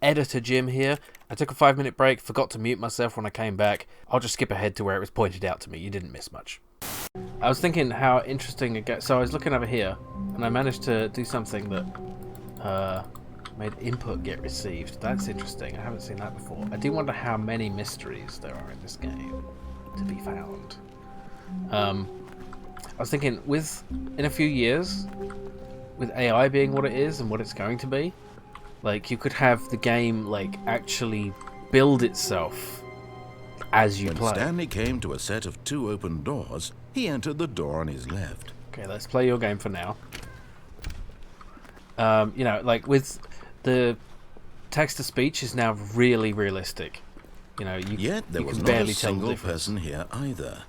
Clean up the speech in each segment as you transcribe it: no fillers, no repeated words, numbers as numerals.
editor Jim here. I took a 5-minute break, forgot to mute myself when I came back. I'll just skip ahead to where it was pointed out to me. You didn't miss much. I was thinking how interesting it gets. So I was looking over here, and I managed to do something that made input get received. That's interesting. I haven't seen that before. I do wonder how many mysteries there are in this game to be found. I was thinking, in a few years, with AI being what it is and what it's going to be, like, you could have the game, like, actually build itself as you play. When Stanley came to a set of 2 open doors, he entered the door on his left. Okay, let's play your game for now. You know, like, with the text-to-speech is now really realistic. You know, Yet there was not a single person here either.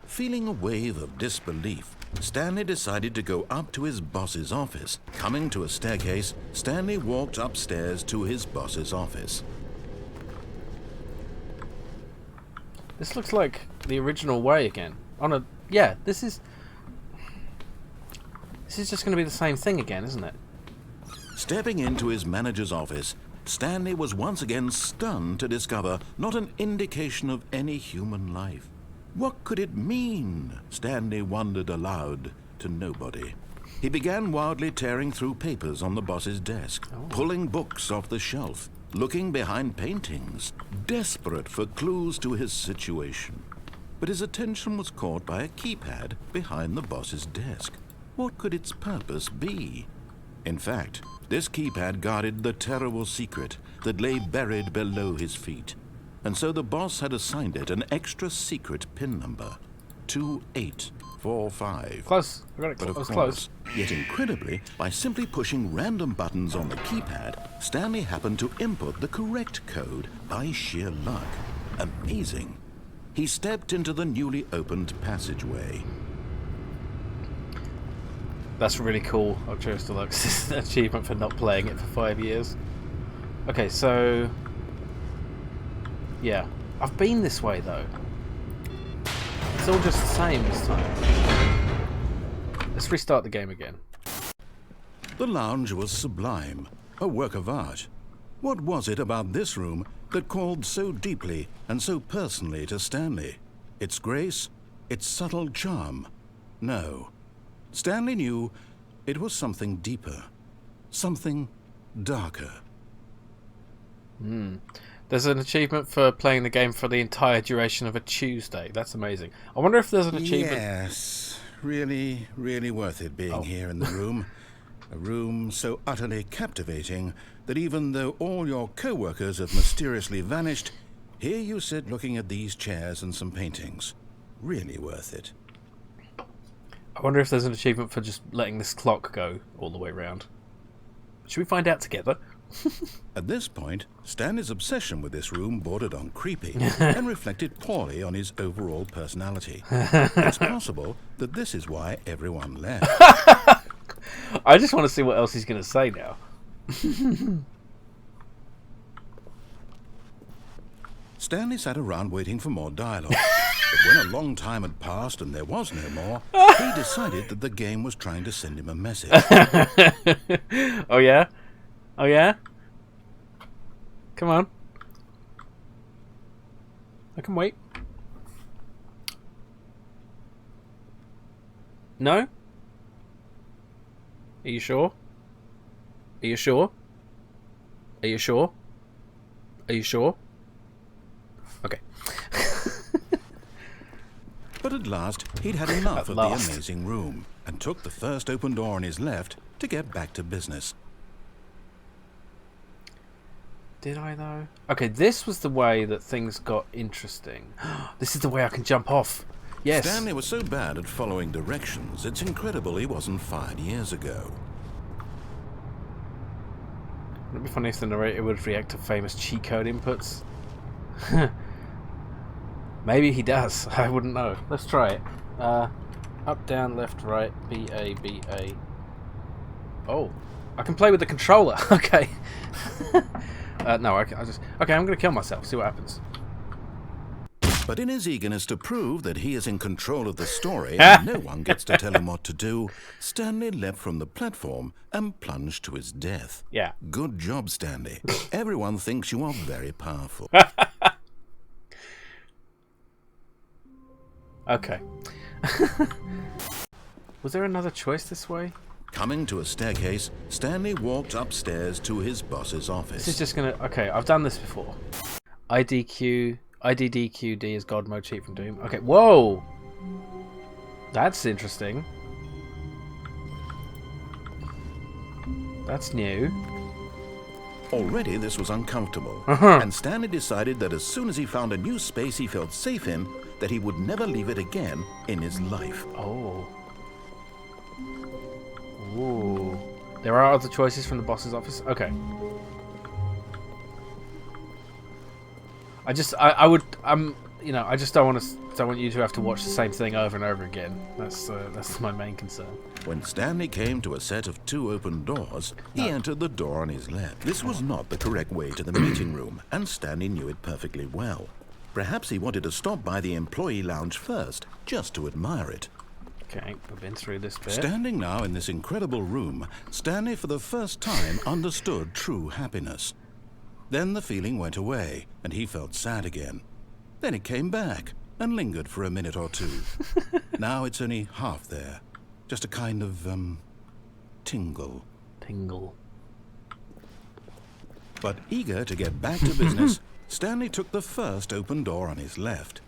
Feeling a wave of disbelief, Stanley decided to go up to his boss's office. Coming to a staircase, Stanley walked upstairs to his boss's office. This looks like the original way again. Yeah, this is just going to be the same thing again, isn't it? Stepping into his manager's office, Stanley was once again stunned to discover not an indication of any human life. What could it mean? Stanley wondered aloud to nobody. He began wildly tearing through papers on the boss's desk, pulling books off the shelf, looking behind paintings, desperate for clues to his situation. But his attention was caught by a keypad behind the boss's desk. What could its purpose be? In fact, this keypad guarded the terrible secret that lay buried below his feet. And so the boss had assigned it an extra secret PIN number, 2845. Close. I got it. But I was of close. course, yet incredibly, by simply pushing random buttons on the keypad, Stanley happened to input the correct code by sheer luck. Amazing. He stepped into the newly opened passageway. That's really cool. I'll choose to look. This is an achievement for not playing it for 5 years. Okay, so yeah, I've been this way though. It's all just the same this time. Let's restart the game again. The lounge was sublime, a work of art. What was it about this room that called so deeply and so personally to Stanley? Its grace? Its subtle charm? No. Stanley knew it was something deeper, something darker. There's an achievement for playing the game for the entire duration of a Tuesday. That's amazing. I wonder if there's an achievement. Yes, really, really worth it being here in the room. A room so utterly captivating that even though all your co-workers have mysteriously vanished, here you sit looking at these chairs and some paintings. Really worth it. I wonder if there's an achievement for just letting this clock go all the way around. Should we find out together? At this point, Stanley's obsession with this room bordered on creepy and reflected poorly on his overall personality. It's possible that this is why everyone left. I just want to see what else he's going to say now. Stanley sat around waiting for more dialogue. But when a long time had passed and there was no more, he decided that the game was trying to send him a message. Oh yeah? Oh yeah? Come on. I can wait. No? Are you sure? Are you sure? Are you sure? Are you sure? Okay. But at last, he'd had enough of the amazing room and took the first open door on his left to get back to business. Did I, though? Okay, this was the way that things got interesting. This is the way I can jump off. Yes. Stanley was so bad at following directions, it's incredible he wasn't fired years ago. Wouldn't it be funny if the narrator would react to famous cheat code inputs? Maybe he does. I wouldn't know. Let's try it. Up, down, left, right, B, A, B, A. Oh, I can play with the controller. Okay. No, I just... Okay, I'm going to kill myself. See what happens. But in his eagerness to prove that he is in control of the story and no one gets to tell him what to do, Stanley leapt from the platform and plunged to his death. Yeah. Good job, Stanley. Everyone thinks you are very powerful. Okay. Was there another choice this way? Coming to a staircase, Stanley walked upstairs to his boss's office. This is just gonna... Okay, I've done this before. IDDQD is God mode cheat from Doom. Okay, whoa! That's interesting. That's new. Already this was uncomfortable, and Stanley decided that as soon as he found a new space he felt safe in, that he would never leave it again in his life. Oh. Ooh. There are other choices from the boss's office? Okay. I just don't want you to have to watch the same thing over and over again. That's my main concern. When Stanley came to a set of 2 open doors, he entered the door on his left. This was not the correct way to the meeting room, and Stanley knew it perfectly well. Perhaps he wanted to stop by the employee lounge first, just to admire it. Okay, we've been through this bit. Standing now in this incredible room, Stanley for the first time understood true happiness. Then the feeling went away, and he felt sad again. Then it came back, and lingered for a minute or two. Now it's only half there. Just a kind of, tingle. Tingle. But eager to get back to business, Stanley took the first open door on his left.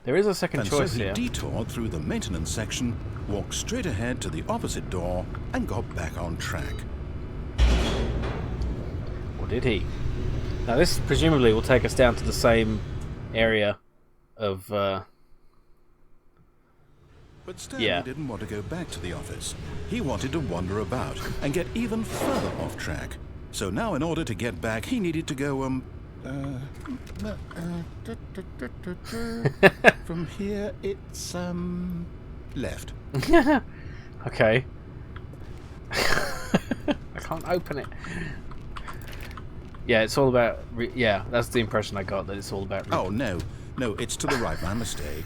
There is a second choice So he here. detoured through the maintenance section, walked straight ahead to the opposite door, and got back on track. Or did he? Now this presumably will take us down to the same area of... But Stanley Yeah. didn't want to go back to the office. He wanted to wander about and get even further off track. So now in order to get back, he needed to go, from here it's, left. Okay. I can't open it. Yeah, it's all about... yeah, that's the impression I got, that it's all about... Oh, no, it's to the right, my mistake.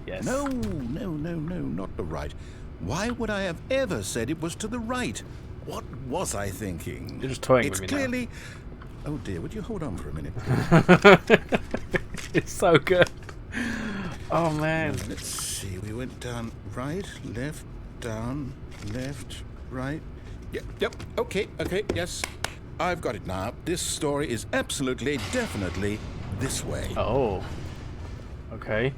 Yes. No, not the right. Why would I have ever said it was to the right? What was I thinking? You're just toying It's with me clearly... Oh dear, would you hold on for a minute? It's so good. Oh, man. Let's see, we went down right, left, down, left, right. Yep, okay, yes. I've got it now. This story is absolutely, definitely this way. Oh. Okay.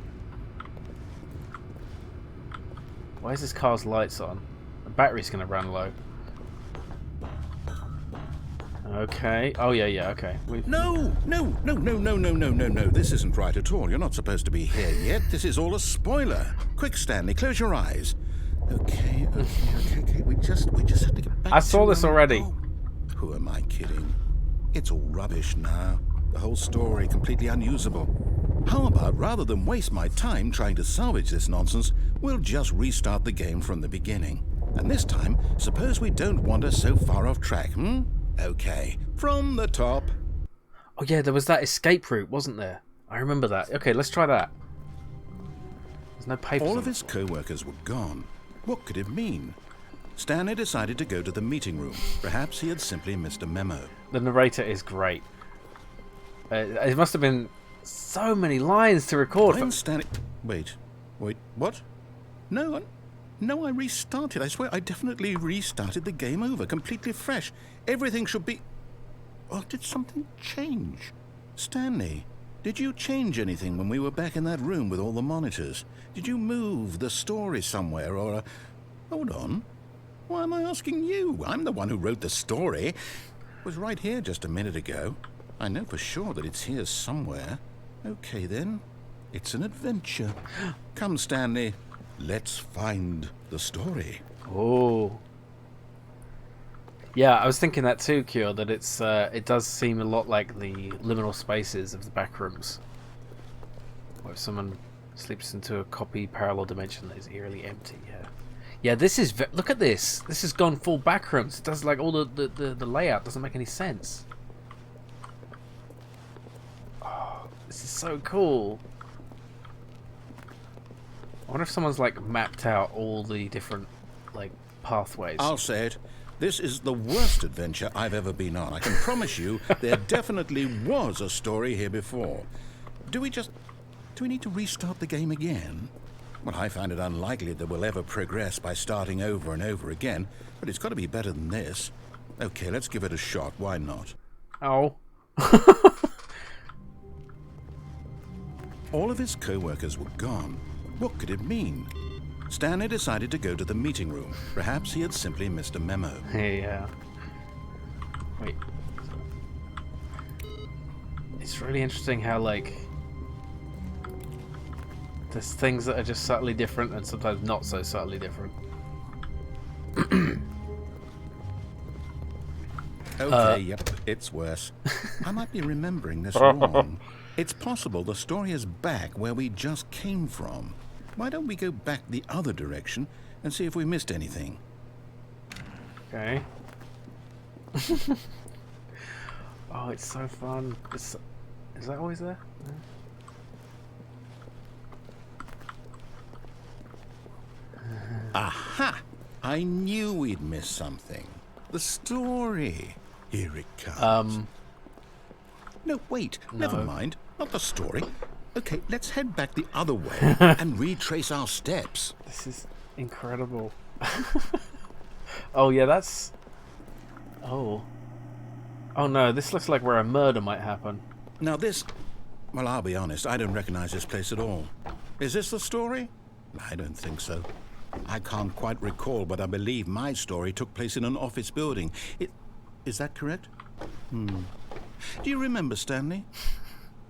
Why is this car's lights on? The battery's gonna run low. Okay. Oh, yeah, okay. No. This isn't right at all. You're not supposed to be here yet. This is all a spoiler. Quick, Stanley, close your eyes. Okay. We just have to get back I saw to, this already. Oh, who am I kidding? It's all rubbish now. The whole story completely unusable. How about, rather than waste my time trying to salvage this nonsense, we'll just restart the game from the beginning. And this time, suppose we don't wander so far off track, Okay, from the top. Oh, yeah, there was that escape route, wasn't there? I remember that. Okay, let's try that. There's no papers. All of his co-workers were gone. What could it mean? Stanley decided to go to the meeting room. Perhaps he had simply missed a memo. The narrator is great. It must have been so many lines to record. When Stanley... Wait, what? No, I restarted. I swear I definitely restarted the game over, completely fresh. Everything should be... Or did something change? Stanley, did you change anything when we were back in that room with all the monitors? Did you move the story somewhere or... Hold on. Why am I asking you? I'm the one who wrote the story. It was right here just a minute ago. I know for sure that it's here somewhere. Okay, then. It's an adventure. Come, Stanley. Let's find the story. Oh. Yeah, I was thinking that too, Cure, that it does seem a lot like the liminal spaces of the backrooms. Where if someone slips into a copy parallel dimension that is eerily empty, yeah. Yeah, this is... Look at this. This has gone full backrooms. It does, like, all the layout doesn't make any sense. This is so cool. I wonder if someone's like mapped out all the different like pathways. I'll say it. This is the worst adventure I've ever been on. I can promise you there definitely was a story here before. Do we need to restart the game again? Well, I find it unlikely that we'll ever progress by starting over and over again, but it's got to be better than this. Okay, let's give it a shot. Why not? Oh. All of his co-workers were gone. What could it mean? Stanley decided to go to the meeting room. Perhaps he had simply missed a memo. Yeah. Wait. It's really interesting how, like, there's things that are just subtly different and sometimes not so subtly different. Okay, yep, it's worse. I might be remembering this wrong. It's possible the story is back where we just came from. Why don't we go back the other direction and see if we missed anything? Okay. Oh, it's so fun. Is that always there? Aha! I knew we'd missed something. The story. Here it comes. No, wait. No. Never mind. Not the story. Okay, let's head back the other way and retrace our steps. This is incredible. Oh, yeah, that's... Oh. Oh, no, this looks like where a murder might happen. Now this... Well, I'll be honest, I don't recognize this place at all. Is this the story? I don't think so. I can't quite recall, but I believe my story took place in an office building. Is that correct? Do you remember, Stanley?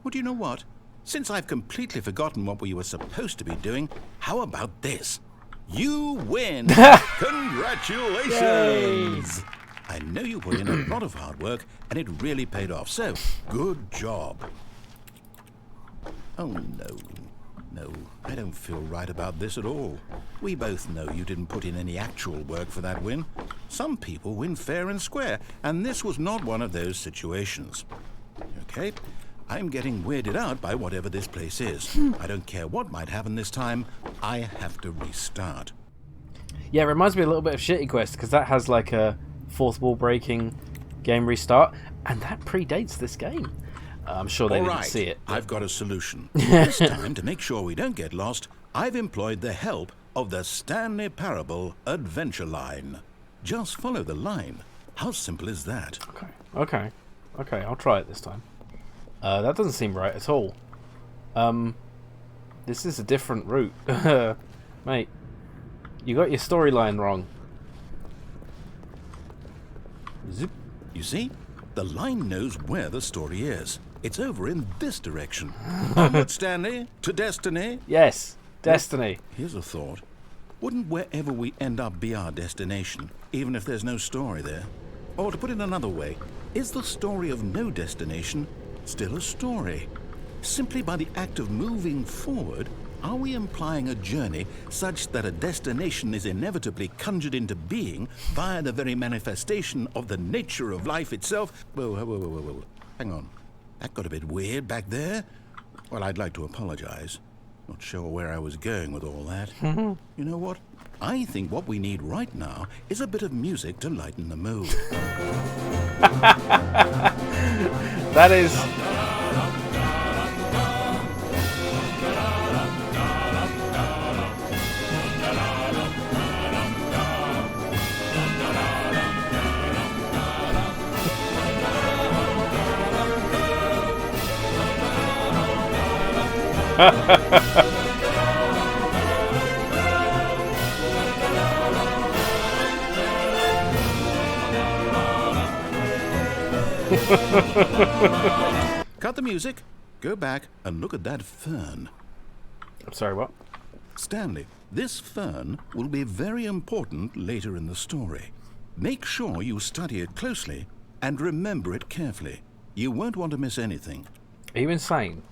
Well, do you know what? Since I've completely forgotten what we were supposed to be doing, how about this? You win! Congratulations! Yay! I know you put in a lot of hard work, and it really paid off, so good job. Oh, no. No, I don't feel right about this at all. We both know you didn't put in any actual work for that win. Some people win fair and square, and this was not one of those situations. Okay, I'm getting weirded out by whatever this place is. I don't care what might happen this time. I have to restart. Yeah, it reminds me a little bit of Shitty Quest, because that has like a fourth wall breaking game restart, and that predates this game. I'm sure they didn't see it. I've got a solution. This time, to make sure we don't get lost, I've employed the help of the Stanley Parable Adventure Line. Just follow the line. How simple is that? Okay, I'll try it this time. That doesn't seem right at all. This is a different route. Mate, you got your storyline wrong. Zoop. You see? The line knows where the story is. It's over in this direction. Onward, Stanley, to destiny. Yes, destiny. Here's a thought. Wouldn't wherever we end up be our destination, even if there's no story there? Or to put it another way, is the story of no destination still a story? Simply by the act of moving forward, are we implying a journey such that a destination is inevitably conjured into being via the very manifestation of the nature of life itself? Whoa. Hang on. That got a bit weird back there. Well, I'd like to apologize. Not sure where I was going with all that. You know what? I think what we need right now is a bit of music to lighten the mood. That is... Cut the music, go back and look at that fern. I'm sorry, what? Stanley, this fern will be very important later in the story. Make sure you study it closely and remember it carefully. You won't want to miss anything. Are you insane?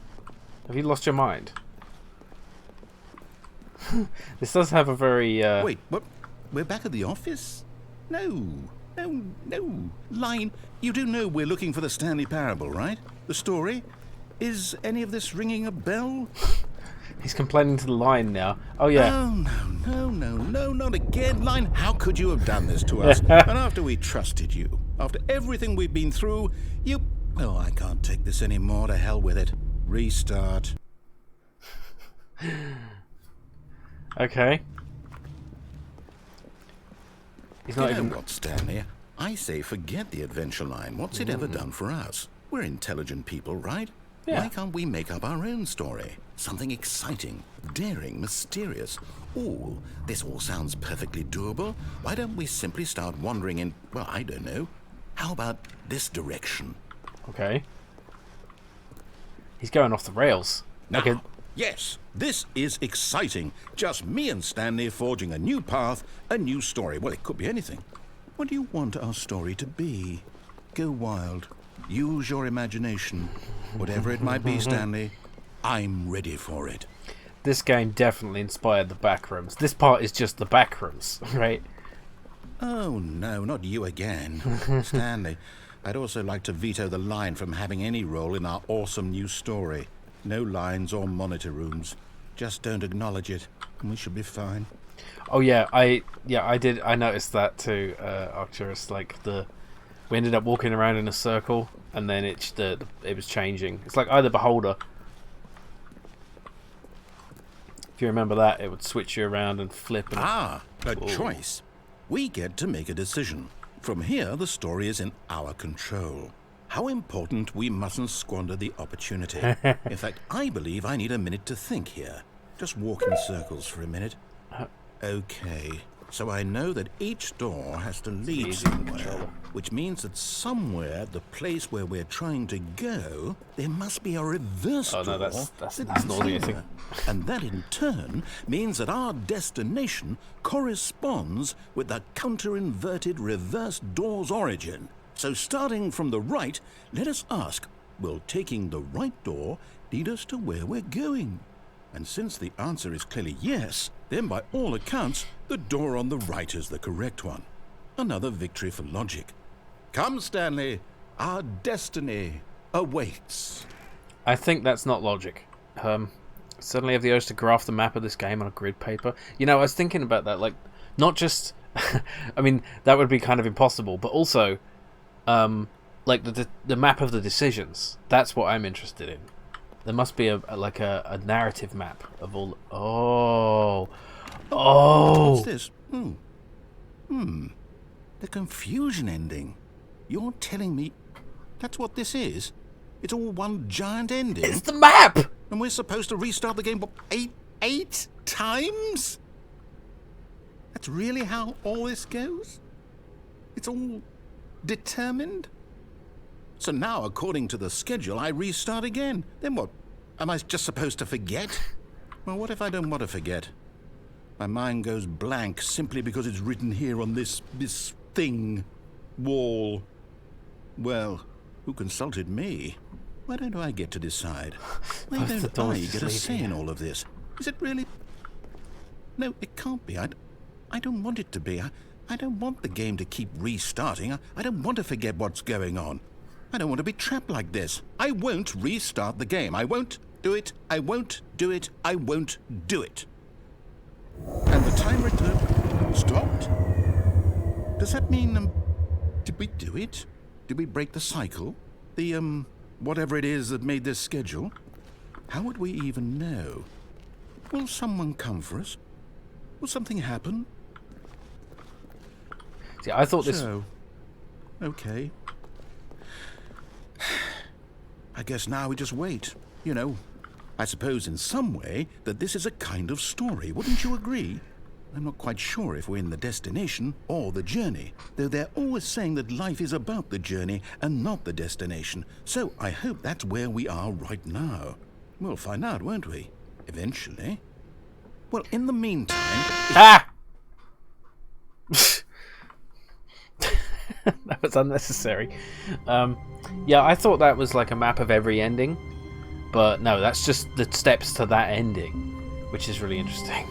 Have you lost your mind? This does have a very... Wait, what? We're back at the office? No. Line, you do know we're looking for the Stanley Parable, right? The story? Is any of this ringing a bell? He's complaining to the line now. Oh, yeah. Oh, no, not again, Line. How could you have done this to us? And after we trusted you, after everything we've been through, you... Oh, I can't take this anymore. To hell with it. Restart. Okay. He's not You know even... what, Stanley? I say forget the adventure line. What's it ever done for us? We're intelligent people, right? Yeah. Why can't we make up our own story? Something exciting, daring, mysterious. Oh, this all sounds perfectly doable. Why don't we simply start wandering in, well, I don't know. How about this direction? Okay. He's going off the rails. Now, Okay. yes, this is exciting. Just me and Stanley forging a new path, a new story. Well, it could be anything. What do you want our story to be? Go wild. Use your imagination. Whatever it might be, Stanley, I'm ready for it. This game definitely inspired the Backrooms. This part is just the Backrooms, right? Oh, no, not you again. Stanley, I'd also like to veto the line from having any role in our awesome new story. No lines or monitor rooms. Just don't acknowledge it, and we should be fine. Oh yeah, I noticed that too, Arcturus. Like we ended up walking around in a circle, and then it was changing. It's like either Beholder. If you remember that, it would switch you around and flip. And A choice. We get to make a decision. From here, the story is in our control. How important we mustn't squander the opportunity. In fact, I believe I need a minute to think here. Just walk in circles for a minute. Okay, so I know that each door has to lead somewhere, which means that somewhere at the place where we're trying to go, there must be a reverse door. Oh no, that's that not the thing. And that in turn means that our destination corresponds with the counter-inverted reverse door's origin. So starting from the right, let us ask, will taking the right door lead us to where we're going? And since the answer is clearly yes, then by all accounts, the door on the right is the correct one. Another victory for logic. Come, Stanley, our destiny awaits. I think that's not logic. Suddenly have the urge to graph the map of this game on a grid paper. You know, I was thinking about that, like, not just... I mean, that would be kind of impossible, but also, like, the map of the decisions. That's what I'm interested in. There must be a narrative map of all... Oh! What's this? The confusion ending. You're telling me that's what this is? It's all one giant ending? It's the map! And we're supposed to restart the game, what, eight times? That's really how all this goes? It's all determined? So now, according to the schedule, I restart again. Then what? Am I just supposed to forget? Well, what if I don't want to forget? My mind goes blank simply because it's written here on this thing, wall. Well, who consulted me? Why don't I get to decide? Why don't I get a say in all of this? Is it really? No, it can't be. I don't want it to be. I don't want the game to keep restarting. I don't want to forget what's going on. I don't want to be trapped like this. I won't restart the game. I won't do it. I won't do it. I won't do it. And the timer stopped? Does that mean, did we do it? Did we break the cycle? The, whatever it is that made this schedule? How would we even know? Will someone come for us? Will something happen? See, I thought this... So, okay. I guess now we just wait. You know, I suppose in some way that this is a kind of story. Wouldn't you agree? I'm not quite sure if we're in the destination or the journey, though they're always saying that life is about the journey and not the destination. So I hope that's where we are right now. We'll find out, won't we? Eventually. Well, in the meantime... Ah! That was unnecessary. Yeah, I thought that was like a map of every ending, but no, that's just the steps to that ending, which is really interesting.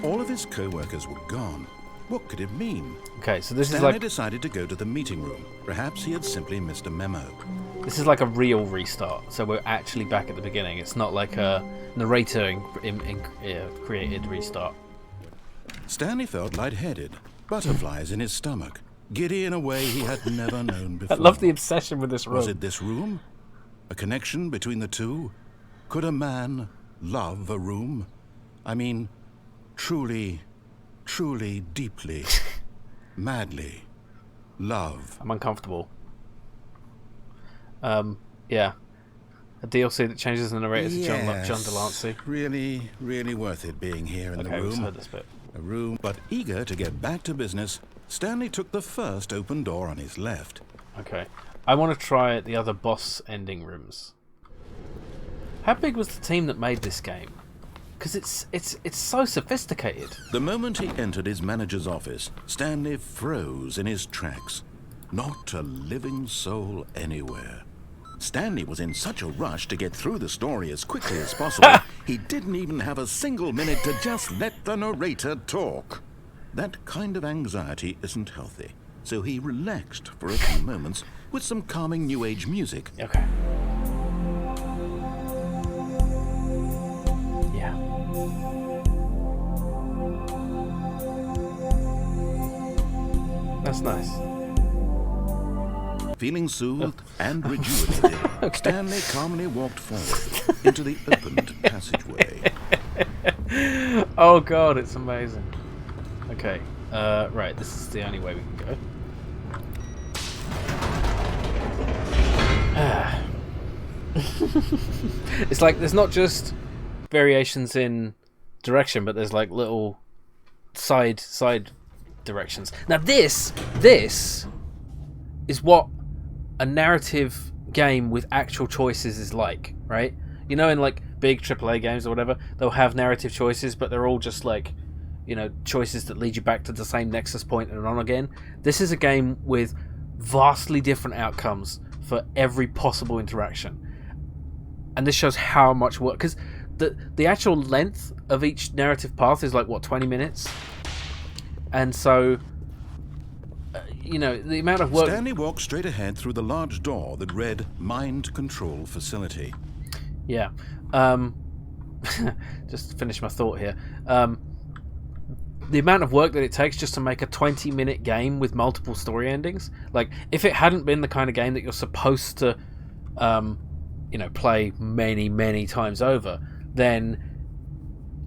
All of his co-workers were gone. What could it mean? Okay, so this Stanley is like... decided to go to the meeting room. Perhaps he had simply missed a memo. This is like a real restart, so we're actually back at the beginning. It's not like a narrator created restart. Stanley felt lightheaded, butterflies in his stomach, giddy in a way he had never known before. I love the obsession with this room. Was it this room? A connection between the two? Could a man love a room? I mean, truly, deeply, madly love. I'm uncomfortable. Yeah. A DLC that changes the narrator to John Delancey. Really worth it being here in the room. Okay, heard this bit. A room, but eager to get back to business, Stanley took the first open door on his left. Okay. I want to try the other boss ending rooms. How big was the team that made this game? Because it's so sophisticated. The moment he entered his manager's office, Stanley froze in his tracks. Not a living soul anywhere. Stanley was in such a rush to get through the story as quickly as possible, he didn't even have a single minute to just let the narrator talk. That kind of anxiety isn't healthy, so he relaxed for a few moments with some calming New Age music. Okay. Yeah. That's nice. Feeling soothed and rejuvenated, okay. Stanley calmly walked forward into the opened passageway. Oh god, it's amazing. Okay, right, this is the only way we can go. It's like there's not just variations in direction, but there's like little side directions. Now this is what a narrative game with actual choices is like, right? You know, in like big AAA games or whatever, they'll have narrative choices, but they're all just like, you know, choices that lead you back to the same nexus point and on again. This is a game with vastly different outcomes for every possible interaction. And this shows how much work, because the actual length of each narrative path is like, what, 20 minutes? And so, you know, the amount of work... Stanley walked straight ahead through the large door that read Mind Control Facility. Yeah. Just to finish my thought here. The amount of work that it takes just to make a 20-minute game with multiple story endings. Like, if it hadn't been the kind of game that you're supposed to, you know, play many times over, then,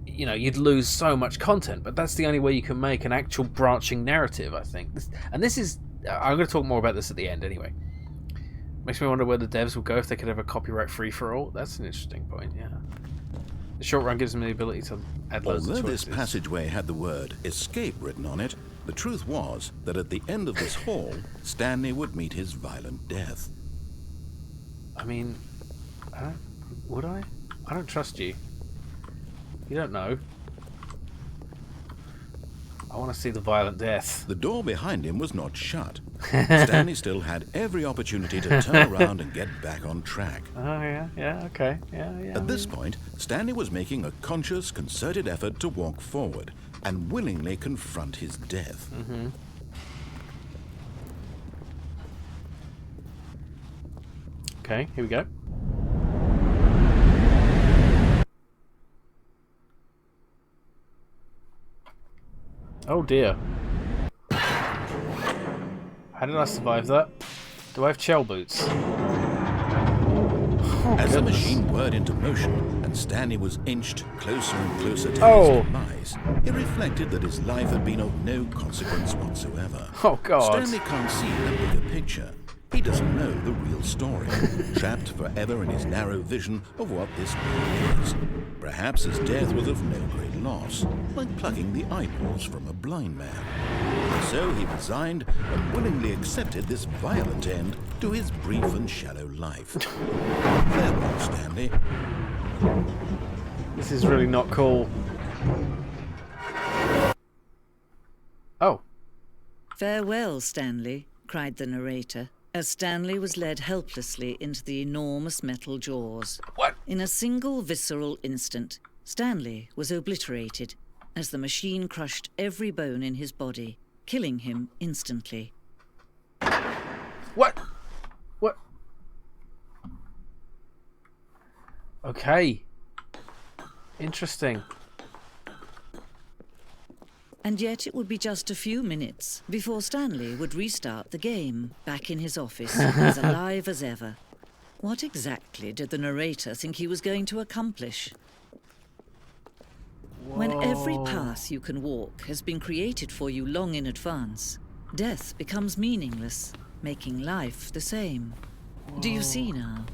you know, you'd lose so much content. But that's the only way you can make an actual branching narrative, I think. This is... I'm going to talk more about this at the end anyway. Makes me wonder where the devs would go if they could have a copyright free-for-all. That's an interesting point, yeah. The short run gives them the ability to add loads of choices. Although this passageway had the word escape written on it, the truth was that at the end of this hall, Stanley would meet his violent death. I mean, would I? I don't trust you. You don't know. I want to see the violent death. The door behind him was not shut. Stanley still had every opportunity to turn around and get back on track. Oh, yeah, okay. Yeah. At this point, Stanley was making a conscious, concerted effort to walk forward and willingly confront his death. Mm-hmm. Okay, here we go. Oh dear. How did I survive that? Do I have shell boots? As the machine whirred into motion and Stanley was inched closer and closer to his demise, he reflected that his life had been of no consequence whatsoever. Oh God. Stanley can't see the bigger picture. He doesn't know the real story, trapped forever in his narrow vision of what this world is. Perhaps his death was of no great loss, like plucking the eyeballs from a blind man. So he resigned and willingly accepted this violent end to his brief and shallow life. Farewell, Stanley. This is really not cool. Oh. Farewell, Stanley, cried the narrator, as Stanley was led helplessly into the enormous metal jaws. What? In a single visceral instant, Stanley was obliterated as the machine crushed every bone in his body, killing him instantly. What? What? Okay. Interesting. And yet it would be just a few minutes before Stanley would restart the game, back in his office, as alive as ever. What exactly did the narrator think he was going to accomplish? When every path you can walk has been created for you long in advance, death becomes meaningless, making life the same. Do you see now?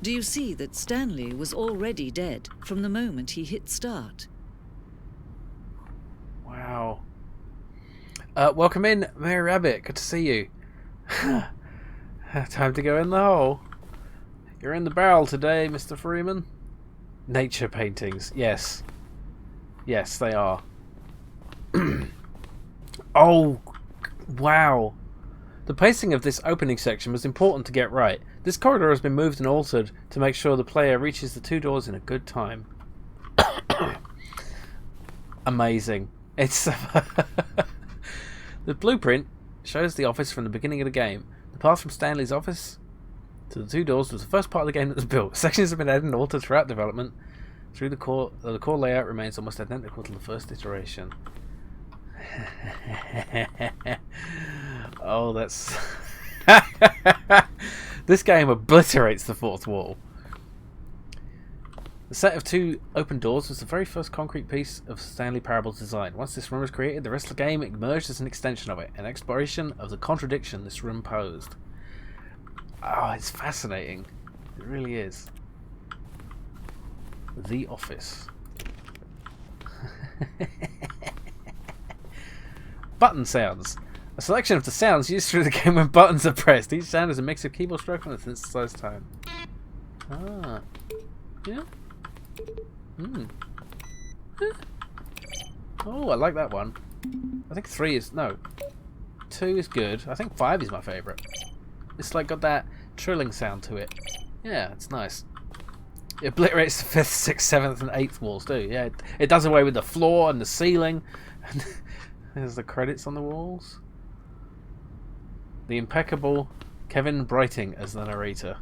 Do you see that Stanley was already dead from the moment he hit start? Wow. Welcome in, Mary Rabbit. Good to see you. Time to go in the hole. You're in the barrel today, Mr. Freeman. Nature paintings. Yes. Yes, they are. Oh, wow. The pacing of this opening section was important to get right. This corridor has been moved and altered to make sure the player reaches the 2 doors in a good time. Amazing. It's the blueprint shows the office from the beginning of the game. The path from Stanley's office to the 2 doors was the first part of the game that was built. Sections have been added and altered throughout development. Through the core layout remains almost identical to the first iteration. Oh, that's this game obliterates the fourth wall. The set of 2 open doors was the very first concrete piece of Stanley Parable's design. Once this room was created, the rest of the game emerged as an extension of it, an exploration of the contradiction this room posed. Oh, it's fascinating. It really is. The Office. Button sounds. A selection of the sounds used through the game when buttons are pressed. Each sound is a mix of keyboard stroke and a synthesized tone. Ah. Yeah. Oh, I like that one. I think 3 is... no. 2 is good. I think 5 is my favourite. It's like got that trilling sound to it. Yeah, it's nice. It obliterates the 5th, 6th, 7th and 8th walls too. Yeah, it does away with the floor and the ceiling. There's the credits on the walls. The impeccable Kevin Brighting as the narrator.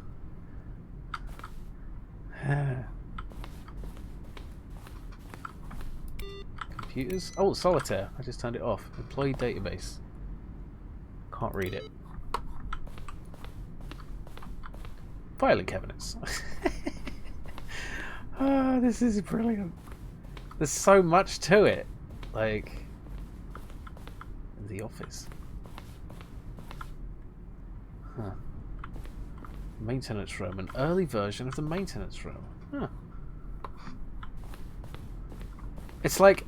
Computers. Oh, solitaire. I just turned it off. Employee database. Can't read it. Filing cabinets. Oh, this is brilliant. There's so much to it. Like The Office. Huh. Maintenance room. An early version of the maintenance room. Huh. It's like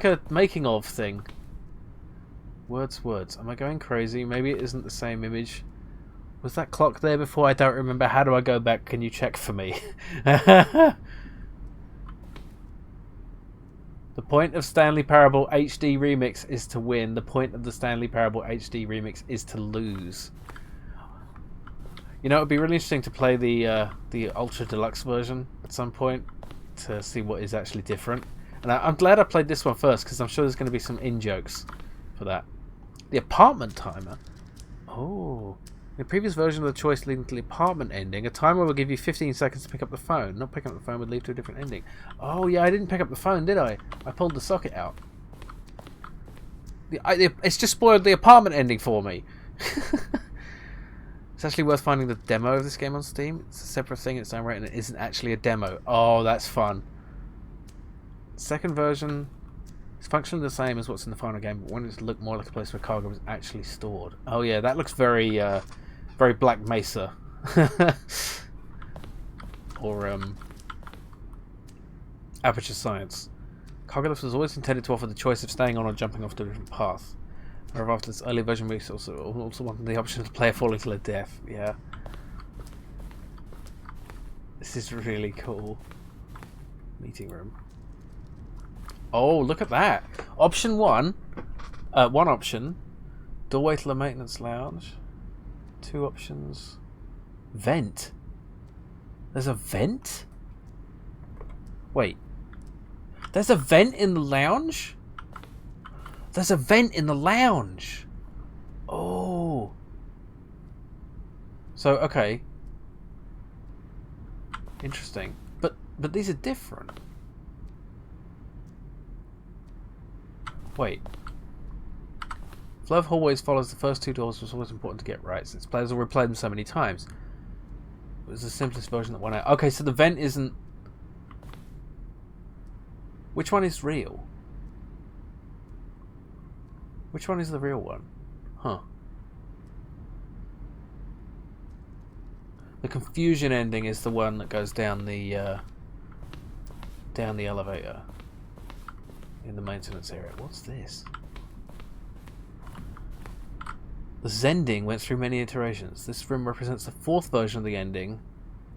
a making of thing. Words. Am I going crazy? Maybe it isn't the same image. Was that clock there before? I don't remember. How do I go back? Can you check for me? The point of Stanley Parable HD Remix is to win. The point of the Stanley Parable HD Remix is to lose. You know, it would be really interesting to play the Ultra Deluxe version at some point to see what is actually different. And I'm glad I played this one first because I'm sure there's going to be some in-jokes for that. The apartment timer. Oh. In the previous version of the choice leading to the apartment ending, a timer will give you 15 seconds to pick up the phone. Not picking up the phone would lead to a different ending. Oh yeah, I didn't pick up the phone, did I? I pulled the socket out. It's just spoiled the apartment ending for me. It's actually worth finding the demo of this game on Steam. It's a separate thing in its own right, and it isn't actually a demo. Oh, that's fun. Second version is functionally the same as what's in the final game, but wanted to look more like a place where cargo was actually stored. Oh yeah, that looks very, very Black Mesa. Or Aperture Science. Cargo Lift was always intended to offer the choice of staying on or jumping off to a different path. However, after this early version, we also wanted the option of the player falling to their death. Yeah. This is really cool. Meeting room. Oh, look at that. Option 1. One option. Doorway to the maintenance lounge. 2 options. Vent. There's a vent? Wait. There's a vent in the lounge? There's a vent in the lounge. Oh. So, okay. Interesting. But But these are different. Wait. Flow of hallways follows the first two doors was always important to get right, since players will replay them so many times. It was the simplest version that won out. Okay, so the vent isn't... Which one is real? Which one is the real one? Huh. The confusion ending is the one that goes down the elevator in the maintenance area. What's this? The Zending went through many iterations. This room represents the fourth version of the ending,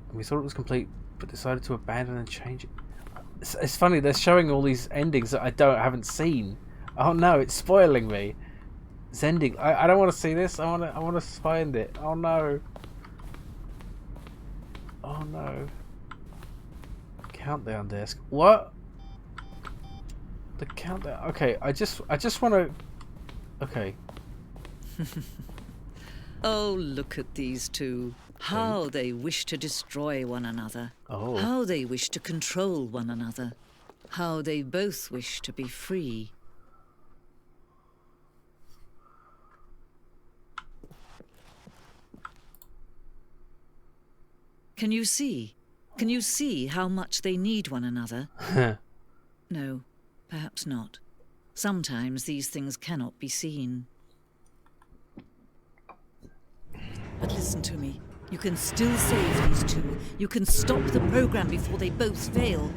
and we thought it was complete, but decided to abandon and change it. It's funny, they're showing all these endings that I haven't seen. Oh no, it's spoiling me. Zending. I don't want to see this. I want to find it. Oh no. Oh no. Countdown desk. What? The countdown. Okay, I just want to. Okay. Oh, look at these two. How they wish to destroy one another. Oh. How they wish to control one another. How they both wish to be free. Can you see? Can you see how much they need one another? No, perhaps not. Sometimes these things cannot be seen. But listen to me. You can still save these two. You can stop the program before they both fail.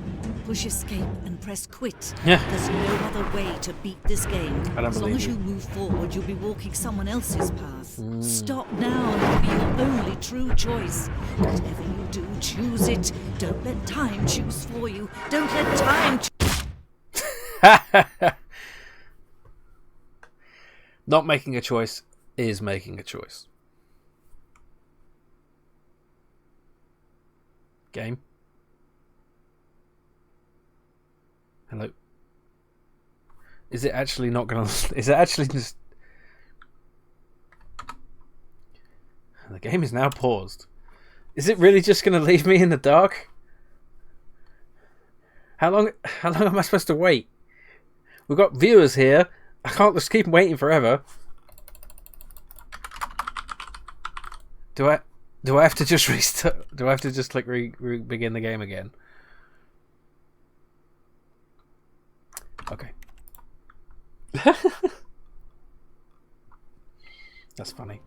Push escape and press quit. Yeah. There's no other way to beat this game. I don't as long believe as you. you move forward, you'll be walking someone else's path. Stop now and it'll be your only true choice. Whatever you do, choose it. Don't let time choose for you. Don't let time Not making a choice is making a choice. Game. Hello. Is it actually not gonna... Is it actually just... The game is now paused. Is it really just gonna leave me in the dark? How long am I supposed to wait? We've got viewers here. I can't just keep waiting forever. Do I have to just restart? Do I have to just click begin the game again? Okay. That's funny.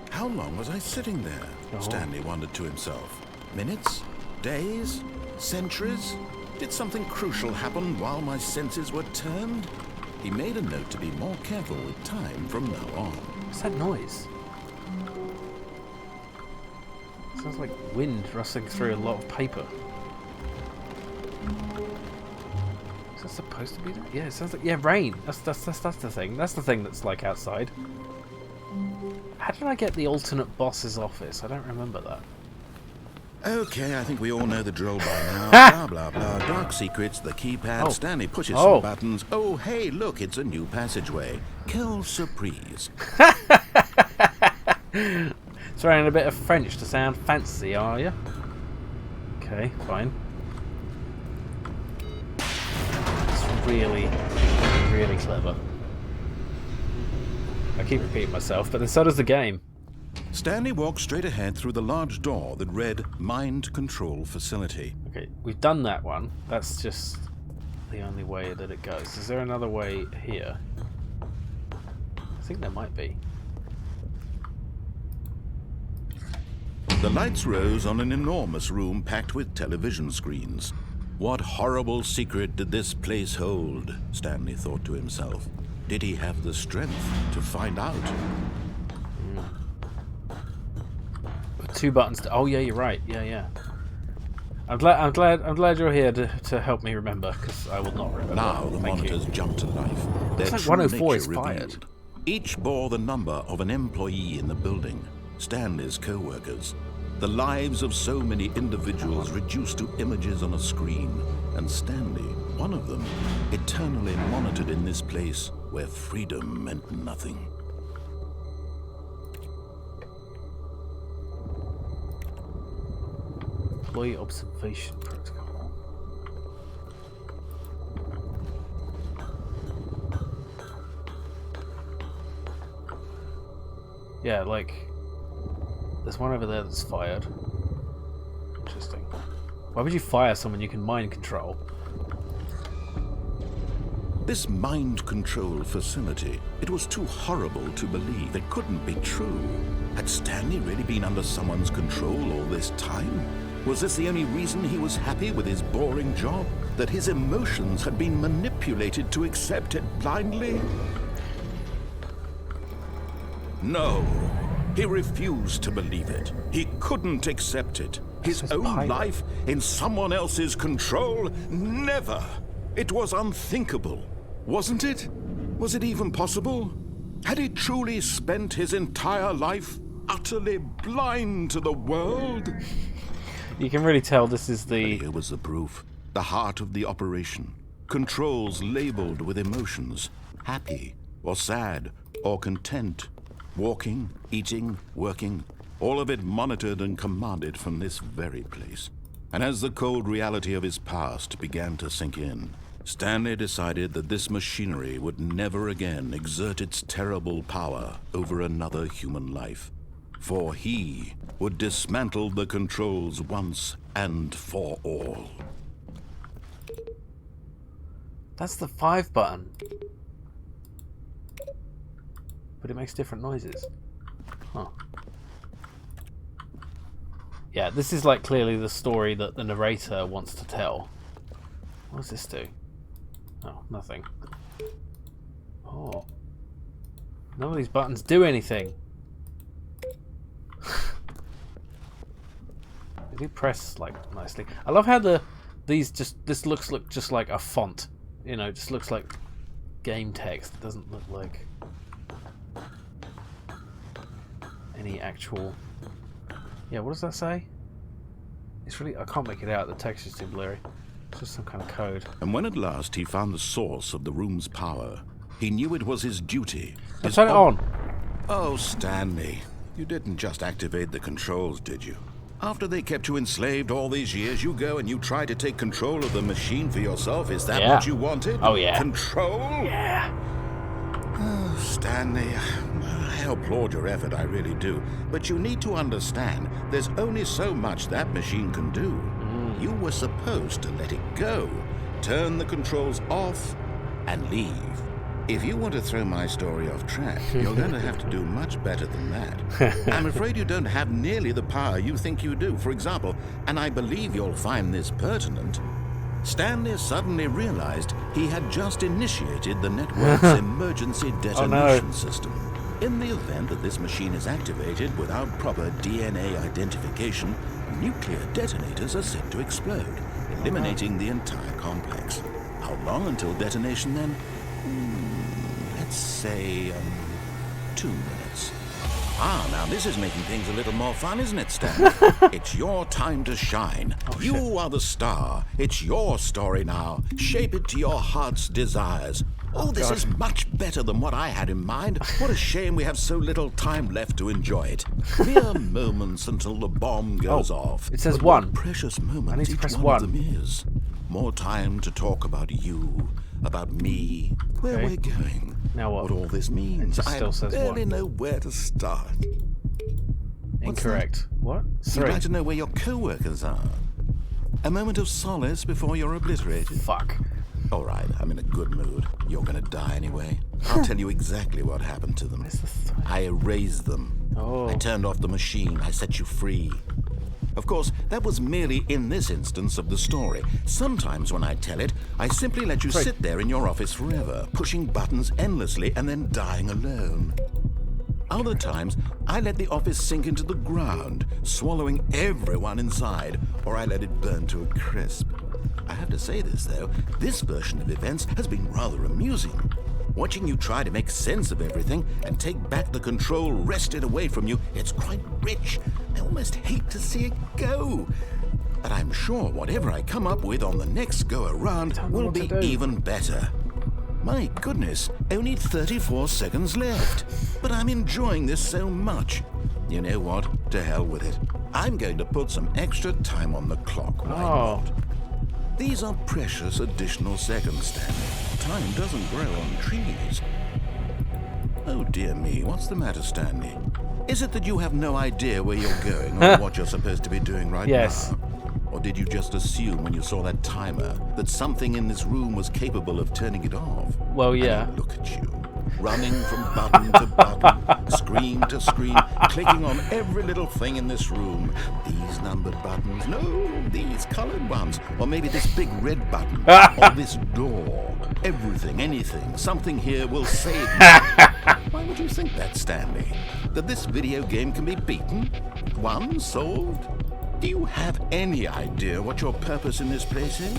How long was I sitting there? Oh. Stanley wondered to himself. Minutes? Days? Centuries? Did something crucial happen while my senses were turned? He made a note to be more careful with time from now on. What's that noise? Sounds like wind rustling through a lot of paper. Is that supposed to be that? Yeah, it sounds like rain. That's the thing. That's the thing that's like outside. How did I get the alternate boss's office? I don't remember that. Okay, I think we all know the drill by now. Blah, blah, blah. Dark secrets, the keypad. Oh. Stanley pushes Oh. some buttons. Oh, hey, look, it's a new passageway. Quelle surprise. Throwing a bit of French to sound fancy, are you? Okay, fine. It's really, really clever. I keep repeating myself, but then so does the game. Stanley walked straight ahead through the large door that read Mind Control Facility. Okay, we've done that one. That's just the only way that it goes. Is there another way here? I think there might be. The lights rose on an enormous room packed with television screens. What horrible secret did this place hold? Stanley thought to himself. Did he have the strength to find out? Two buttons to... Oh yeah, you're right. Yeah. I'm glad you're here to help me remember, because I will not remember. Now the Thank monitors you. jumped to life. Their Looks like true 104 is nature fired. revealed. Each bore the number of an employee in the building. Stanley's co-workers. The lives of so many individuals reduced to images on a screen. And Stanley, one of them, eternally monitored in this place where freedom meant nothing. Employee observation protocol. Yeah, like, there's one over there that's fired. Interesting. Why would you fire someone you can mind control? This mind control facility, it was too horrible to believe. It couldn't be true. Had Stanley really been under someone's control all this time? Was this the only reason he was happy with his boring job? That his emotions had been manipulated to accept it blindly? No, he refused to believe it. He couldn't accept it. His own life in someone else's control? Never! It was unthinkable. Wasn't it? Was it even possible? Had he truly spent his entire life utterly blind to the world? You can really tell this is the... But here was the proof. The heart of the operation. Controls labeled with emotions. Happy, or sad, or content. Walking, eating, working. All of it monitored and commanded from this very place. And as the cold reality of his past began to sink in, Stanley decided that this machinery would never again exert its terrible power over another human life. For he would dismantle the controls once and for all. That's the 5 button. But it makes different noises. Huh. Yeah, this is like clearly the story that the narrator wants to tell. What does this do? Oh, nothing. Oh. None of these buttons do anything. They do press like nicely. I love how this looks just like a font. You know, it just looks like game text. It doesn't look like any actual... Yeah, what does that say? It's really... I can't make it out. The text is too blurry. It's just some kind of code. And when at last he found the source of the room's power, he knew it was his duty. Let's turn it on. Oh, Stanley. You didn't just activate the controls, did you? After they kept you enslaved all these years, you go and you try to take control of the machine for yourself. Is that what you wanted? Oh, yeah. Control? Yeah. Oh, Stanley, I applaud your effort, I really do. But you need to understand, there's only so much that machine can do. You were supposed to let it go, turn the controls off, and leave. If you want to throw my story off track, you're going to have to do much better than that. I'm afraid you don't have nearly the power you think you do. For example, and I believe you'll find this pertinent, Stanley suddenly realized he had just initiated the network's emergency detonation system. In the event that this machine is activated without proper DNA identification, nuclear detonators are set to explode, eliminating the entire complex. How long until detonation then? Let's say 2 minutes. Ah, now this is making things a little more fun, isn't it, Stanley? It's your time to shine. You are the star. It's your story now. Shape it to your heart's desires. Oh, this is much better than what I had in mind. What a shame we have so little time left to enjoy it. Mere moments until the bomb goes off. It says But 1. what precious moments I need to each press one 1. of them is. More time to talk about you, about me, where we're going. Now what? What all this means. It still says I barely 1. know where to start. Incorrect. What? You'd 3. like to know where your co-workers are. A moment of solace before you're obliterated. Fuck. All right, I'm in a good mood. You're gonna die anyway. I'll tell you exactly what happened to them. I erased them. Oh. I turned off the machine. I set you free. Of course, that was merely in this instance of the story. Sometimes when I tell it, I simply let you sit there in your office forever, pushing buttons endlessly and then dying alone. Other times, I let the office sink into the ground, swallowing everyone inside, or I let it burn to a crisp. I have to say this, though, this version of events has been rather amusing. Watching you try to make sense of everything and take back the control wrested away from you, it's quite rich. I almost hate to see it go. But I'm sure whatever I come up with on the next go-around will be even better. My goodness, only 34 seconds left. But I'm enjoying this so much. You know what? To hell with it. I'm going to put some extra time on the clock. Why not? These are precious additional seconds, Stanley. Time doesn't grow on trees. Oh dear me, what's the matter, Stanley? Is it that you have no idea where you're going or what you're supposed to be doing right Yes. now? Or did you just assume when you saw that timer that something in this room was capable of turning it off? Well, yeah. I mean, look at you, running from button to button, screen to screen, clicking on every little thing in this room. These numbered buttons, no, these colored ones, or maybe this big red button, or this door. Everything, anything, something here will save me. Why would you think that, Stanley? That this video game can be beaten? Won? Solved? Do you have any idea what your purpose in this place is?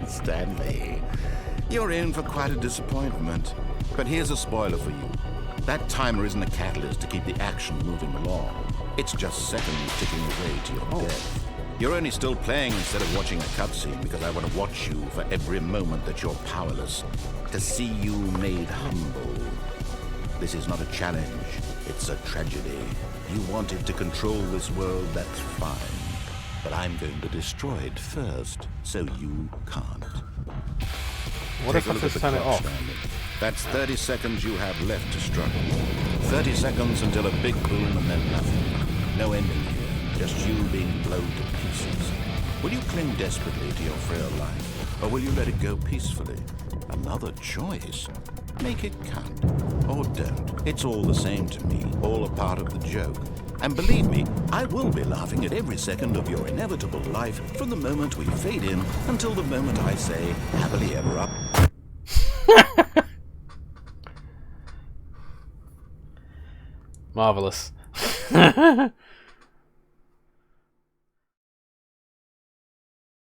Stanley, you're in for quite a disappointment. But here's a spoiler for you. That timer isn't a catalyst to keep the action moving along. It's just seconds ticking away to your death. You're only still playing instead of watching a cutscene because I want to watch you for every moment that you're powerless, to see you made humble. This is not a challenge, it's a tragedy. You wanted to control this world, that's fine. But I'm going to destroy it first, so you can't. What if I just turn it off? Stanley. That's 30 seconds you have left to struggle. 30 seconds until a big boom and then nothing. No ending here, just you being blown to pieces. Will you cling desperately to your frail life, or will you let it go peacefully? Another choice. Make it count, or don't. It's all the same to me, all a part of the joke. And believe me, I will be laughing at every second of your inevitable life from the moment we fade in until the moment I say, happily ever up. Marvelous.